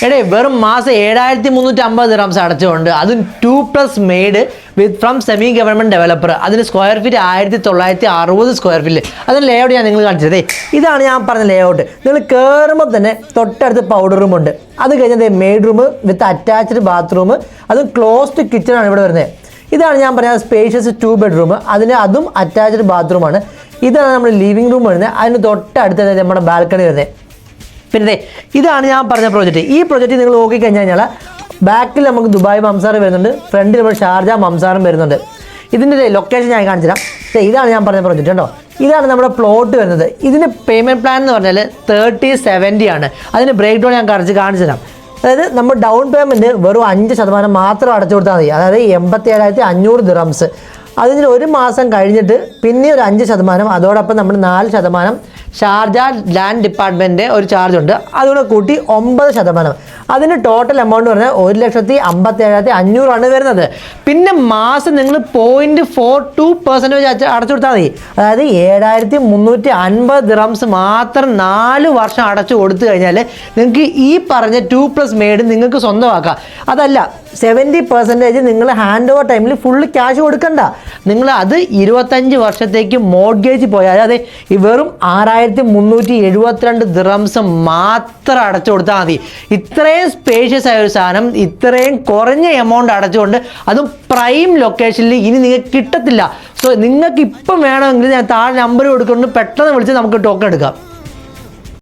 എടേ വെറും മാസം 7350 ദിർഹംസ് അടച്ചുകൊണ്ട് അതും 2+ made from semi government developer. അതിന് സ്ക്വയർ ഫീറ്റ് 1960 സ്ക്വയർ ഫീറ്റ്. അതിന് ലേഔട്ട് ഞാൻ നിങ്ങൾ കാണിച്ചതേ. ഇതാണ് ഞാൻ പറഞ്ഞ ലേഔട്ട്. നിങ്ങൾ കയറുമ്പോൾ തന്നെ തൊട്ടടുത്ത് പൗഡർ റൂം ഉണ്ട്. അത് കഴിഞ്ഞത് made room with attached bathroom, അതും ക്ലോസ്ഡ് കിച്ചണാണ് ഇവിടെ വരുന്നത്. ഇതാണ് ഞാൻ പറഞ്ഞ സ്പേഷ്യസ് 2 ബെഡ്റൂം. അതും അറ്റാച്ച്ഡ് ബാത്റൂമാണ്. ഇതാണ് നമ്മുടെ ലിവിംഗ് റൂം വരുന്നത്. അതിന് തൊട്ടടുത്ത് നമ്മുടെ ബാൽക്കണി വരുന്നത്. പിന്നെ ഇതാണ് ഞാൻ പറഞ്ഞ പ്രോജക്റ്റ്. ഈ പ്രോജക്റ്റ് നിങ്ങൾ നോക്കിക്കഴിഞ്ഞാൽ ബാക്കിൽ നമുക്ക് ദുബായ് മംസാർ വരുന്നുണ്ട്, ഫ്രണ്ടിൽ നമ്മുടെ ഷാർജ മംസാറും വരുന്നുണ്ട്. ഇതിൻ്റെ ലൊക്കേഷൻ ഞാൻ കാണിച്ചു തരാം. ഇതാണ് ഞാൻ പറഞ്ഞ പ്രോജക്റ്റ് കേട്ടോ. ഇതാണ് നമ്മുടെ പ്ലോട്ട് വരുന്നത്. ഇതിന് പേയ്മെൻറ്റ് പ്ലാൻ എന്ന് പറഞ്ഞാൽ 30-70 ആണ്. അതിന് ബ്രേക്ക് ഡൗൺ ഞാൻ കാണിച്ചു തരാം. അതായത് നമ്മൾ ഡൗൺ പേയ്മെൻറ്റ് വെറും 5% മാത്രം അടച്ചു കൊടുത്താൽ മതി. അതായത് 87,500 ദിർഹംസ്. അതിന് ഒരു മാസം കഴിഞ്ഞിട്ട് പിന്നെ ഒരു 5%, അതോടൊപ്പം നമ്മൾ 4% ഷാർജ ലാൻഡ് ഡിപ്പാർട്ട്മെൻറ്റിൻ്റെ ഒരു ചാർജ് ഉണ്ട്. അതുകൂടെ കൂട്ടി 9%. അതിന് ടോട്ടൽ എമൗണ്ട് പറഞ്ഞാൽ 1,57,500 ആണ് വരുന്നത്. പിന്നെ മാസം നിങ്ങൾ 0.42% അടച്ചു കൊടുത്താൽ മതി. അതായത് 7,350 ദിർഹംസ് മാത്രം 4 വർഷം അടച്ചു കൊടുത്തു കഴിഞ്ഞാൽ നിങ്ങൾക്ക് ഈ പറഞ്ഞ 2+ മെയ്ഡ് നിങ്ങൾക്ക് സ്വന്തമാക്കാം. അതല്ല 70% നിങ്ങൾ ഹാൻഡ് ഓവർ ടൈമിൽ ഫുള്ള് ക്യാഷ് കൊടുക്കണ്ട. നിങ്ങൾ അത് 25 വർഷത്തേക്ക് മോർഗേജ് പോയാൽ അതായത് ഈ വെറും 6,372 ദിർഹംസ് മാത്രം അടച്ചു കൊടുത്താൽ മതി. ഇത്രയും സ്പേഷ്യസ് ആയ ഒരു സാധനം ഇത്രയും കുറഞ്ഞ എമൗണ്ട് അടച്ചുകൊണ്ട് അതും പ്രൈം ലൊക്കേഷനിൽ ഇനി നിങ്ങൾക്ക് കിട്ടത്തില്ല. സോ നിങ്ങൾക്ക് ഇപ്പം വേണമെങ്കിൽ ഞാൻ താഴെ നമ്പർ കൊടുക്കൊണ്ട് പെട്ടെന്ന് വിളിച്ച് നമുക്ക് ടോക്കൺ എടുക്കാം.